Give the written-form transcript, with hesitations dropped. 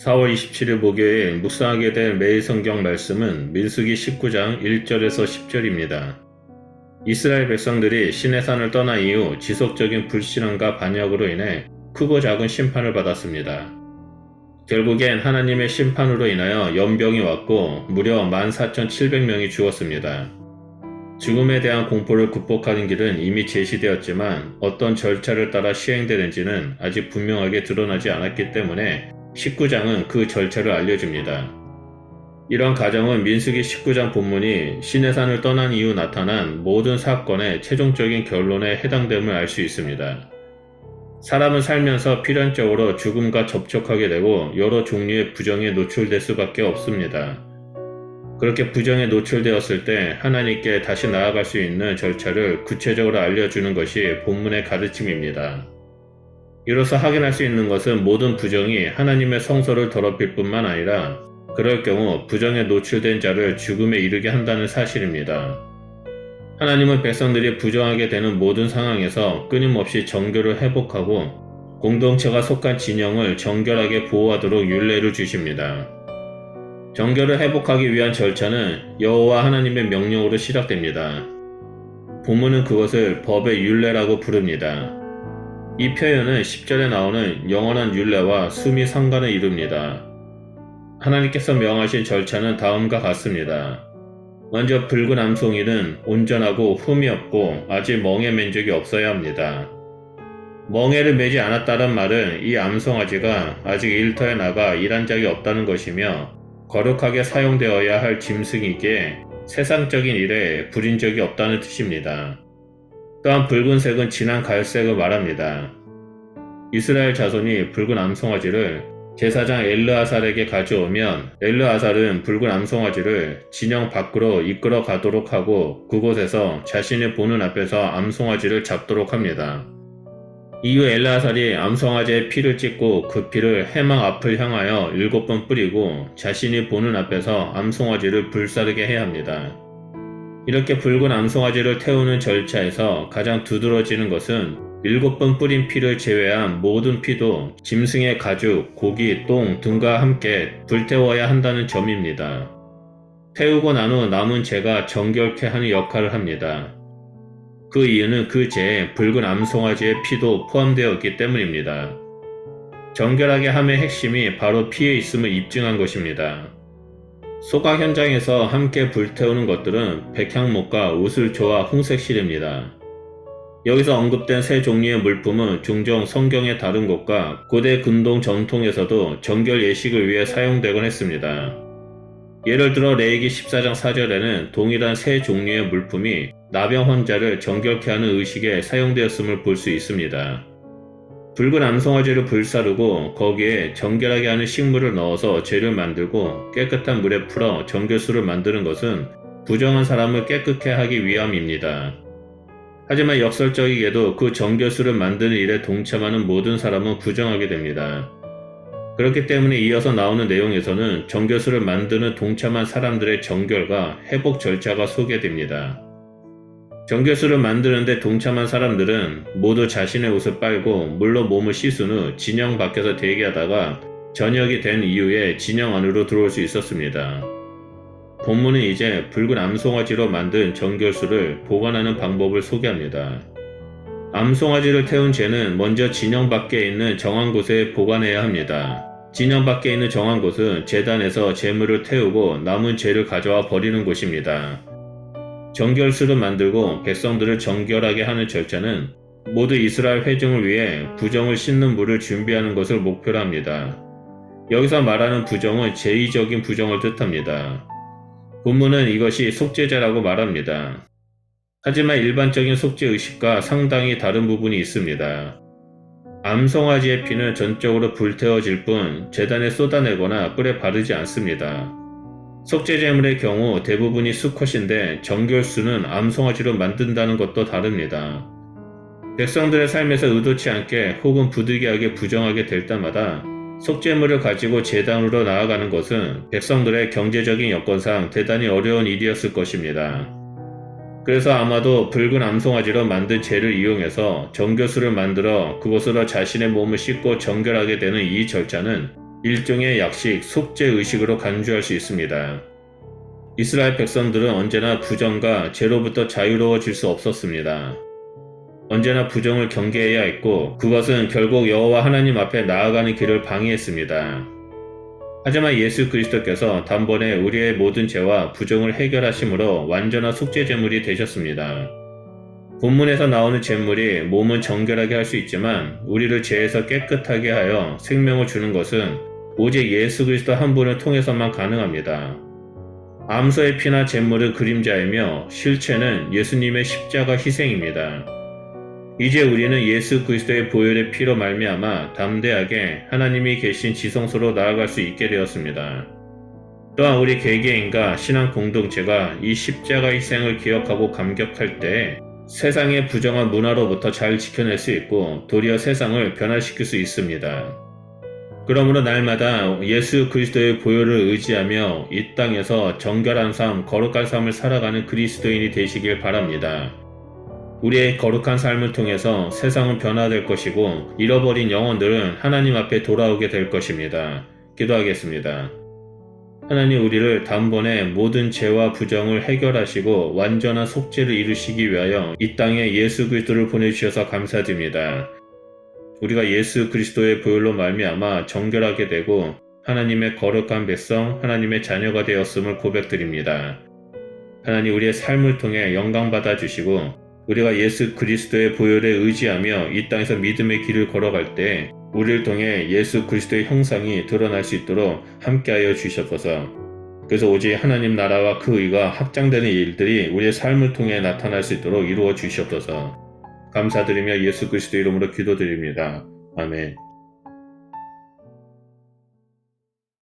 4월 27일 목요일 묵상하게 될 매일 성경 말씀은 민수기 19장 1절에서 10절입니다. 이스라엘 백성들이 시내산을 떠난 이후 지속적인 불신앙과 반역으로 인해 크고 작은 심판을 받았습니다. 결국엔 하나님의 심판으로 인하여 연병이 왔고 무려 14,700명이 죽었습니다. 죽음에 대한 공포를 극복하는 길은 이미 제시되었지만 어떤 절차를 따라 시행되는지는 아직 분명하게 드러나지 않았기 때문에 19장은 그 절차를 알려줍니다. 이런 가정은 민수기 19장 본문이 시내산을 떠난 이후 나타난 모든 사건의 최종적인 결론에 해당됨을 알 수 있습니다. 사람은 살면서 필연적으로 죽음과 접촉하게 되고 여러 종류의 부정에 노출될 수밖에 없습니다. 그렇게 부정에 노출되었을 때 하나님께 다시 나아갈 수 있는 절차를 구체적으로 알려주는 것이 본문의 가르침입니다. 이로써 확인할 수 있는 것은 모든 부정이 하나님의 성소를 더럽힐 뿐만 아니라 그럴 경우 부정에 노출된 자를 죽음에 이르게 한다는 사실입니다. 하나님은 백성들이 부정하게 되는 모든 상황에서 끊임없이 정결을 회복하고 공동체가 속한 진영을 정결하게 보호하도록 율례를 주십니다. 정결을 회복하기 위한 절차는 여호와 하나님의 명령으로 시작됩니다. 본문은 그것을 법의 율례라고 부릅니다. 이 표현은 10절에 나오는 영원한 율례와 숨이 상관을 이룹니다. 하나님께서 명하신 절차는 다음과 같습니다. 먼저 붉은 암송이는 온전하고 흠이 없고 아직 멍에 맨 적이 없어야 합니다. 멍에를 매지 않았다는 말은 이 암송아지가 아직 일터에 나가 일한 적이 없다는 것이며 거룩하게 사용되어야 할 짐승이기에 세상적인 일에 부린 적이 없다는 뜻입니다. 또한 붉은색은 진한 갈색을 말합니다. 이스라엘 자손이 붉은 암송아지를 제사장 엘르아살에게 가져오면 엘르아살은 붉은 암송아지를 진영 밖으로 이끌어 가도록 하고 그곳에서 자신의 보는 앞에서 암송아지를 잡도록 합니다. 이후 엘르아살이 암송아지의 피를 찢고 그 피를 회막 앞을 향하여 7번 뿌리고 자신이 보는 앞에서 암송아지를 불사르게 해야 합니다. 이렇게 붉은 암송아지를 태우는 절차에서 가장 두드러지는 것은 7번 뿌린 피를 제외한 모든 피도 짐승의 가죽, 고기, 똥 등과 함께 불태워야 한다는 점입니다. 태우고 난 후 남은 재가 정결케 하는 역할을 합니다. 그 이유는 그 재에 붉은 암송아지의 피도 포함되어 있기 때문입니다. 정결하게 함의 핵심이 바로 피에 있음을 입증한 것입니다. 소각 현장에서 함께 불태우는 것들은 백향목과 우슬초와 홍색실입니다. 여기서 언급된 세 종류의 물품은 종종 성경의 다른 곳과 고대 근동 전통에서도 정결 예식을 위해 사용되곤 했습니다. 예를 들어 레위기 14장 4절에는 동일한 세 종류의 물품이 나병 환자를 정결케 하는 의식에 사용되었음을 볼 수 있습니다. 붉은 암송아지를 불사르고 거기에 정결하게 하는 식물을 넣어서 재를 만들고 깨끗한 물에 풀어 정결수를 만드는 것은 부정한 사람을 깨끗게 하기 위함입니다. 하지만 역설적이게도 그 정결수를 만드는 일에 동참하는 모든 사람은 부정하게 됩니다. 그렇기 때문에 이어서 나오는 내용에서는 정결수를 만드는 동참한 사람들의 정결과 회복 절차가 소개됩니다. 정결수를 만드는데 동참한 사람들은 모두 자신의 옷을 빨고 물로 몸을 씻은 후 진영 밖에서 대기하다가 저녁이 된 이후에 진영 안으로 들어올 수 있었습니다. 본문은 이제 붉은 암송아지로 만든 정결수를 보관하는 방법을 소개합니다. 암송아지를 태운 재는 먼저 진영 밖에 있는 정한 곳에 보관해야 합니다. 진영 밖에 있는 정한 곳은 제단에서 재물을 태우고 남은 재를 가져와 버리는 곳입니다. 정결수를 만들고 백성들을 정결하게 하는 절차는 모두 이스라엘 회중을 위해 부정을 씻는 물을 준비하는 것을 목표로 합니다. 여기서 말하는 부정은 제의적인 부정을 뜻합니다. 본문은 이것이 속죄제라고 말합니다. 하지만 일반적인 속죄 의식과 상당히 다른 부분이 있습니다. 암송아지의 피는 전적으로 불태워질 뿐 제단에 쏟아내거나 뿔에 바르지 않습니다. 속죄제물의 경우 대부분이 수컷인데 정결수는 암송아지로 만든다는 것도 다릅니다. 백성들의 삶에서 의도치 않게 혹은 부득이하게 부정하게 될 때마다 속죄물을 가지고 제단으로 나아가는 것은 백성들의 경제적인 여건상 대단히 어려운 일이었을 것입니다. 그래서 아마도 붉은 암송아지로 만든 재를 이용해서 정결수를 만들어 그곳으로 자신의 몸을 씻고 정결하게 되는 이 절차는 일종의 약식, 속죄 의식으로 간주할 수 있습니다. 이스라엘 백성들은 언제나 부정과 죄로부터 자유로워질 수 없었습니다. 언제나 부정을 경계해야 했고 그것은 결국 여호와 하나님 앞에 나아가는 길을 방해했습니다. 하지만 예수 그리스도께서 단번에 우리의 모든 죄와 부정을 해결하심으로 완전한 속죄 제물이 되셨습니다. 본문에서 나오는 제물이 몸은 정결하게 할 수 있지만 우리를 죄에서 깨끗하게 하여 생명을 주는 것은 오직 예수 그리스도 한 분을 통해서만 가능합니다. 암소의 피나 제물은 그림자이며 실체는 예수님의 십자가 희생입니다. 이제 우리는 예수 그리스도의 보혈의 피로 말미암아 담대하게 하나님이 계신 지성소로 나아갈 수 있게 되었습니다. 또한 우리 개개인과 신앙 공동체가 이 십자가 희생을 기억하고 감격할 때 세상의 부정한 문화로부터 잘 지켜낼 수 있고 도리어 세상을 변화시킬 수 있습니다. 그러므로 날마다 예수 그리스도의 보혈을 의지하며 이 땅에서 정결한 삶, 거룩한 삶을 살아가는 그리스도인이 되시길 바랍니다. 우리의 거룩한 삶을 통해서 세상은 변화될 것이고 잃어버린 영혼들은 하나님 앞에 돌아오게 될 것입니다. 기도하겠습니다. 하나님, 우리를 단번에 모든 죄와 부정을 해결하시고 완전한 속죄를 이루시기 위하여 이 땅에 예수 그리스도를 보내주셔서 감사드립니다. 우리가 예수 그리스도의 보혈로 말미암아 정결하게 되고 하나님의 거룩한 백성, 하나님의 자녀가 되었음을 고백드립니다. 하나님, 우리의 삶을 통해 영광 받아주시고 우리가 예수 그리스도의 보혈에 의지하며 이 땅에서 믿음의 길을 걸어갈 때 우리를 통해 예수 그리스도의 형상이 드러날 수 있도록 함께하여 주시옵소서. 그래서 오직 하나님 나라와 그 의가 확장되는 일들이 우리의 삶을 통해 나타날 수 있도록 이루어 주시옵소서. 감사드리며 예수 그리스도 이름으로 기도드립니다. 아멘.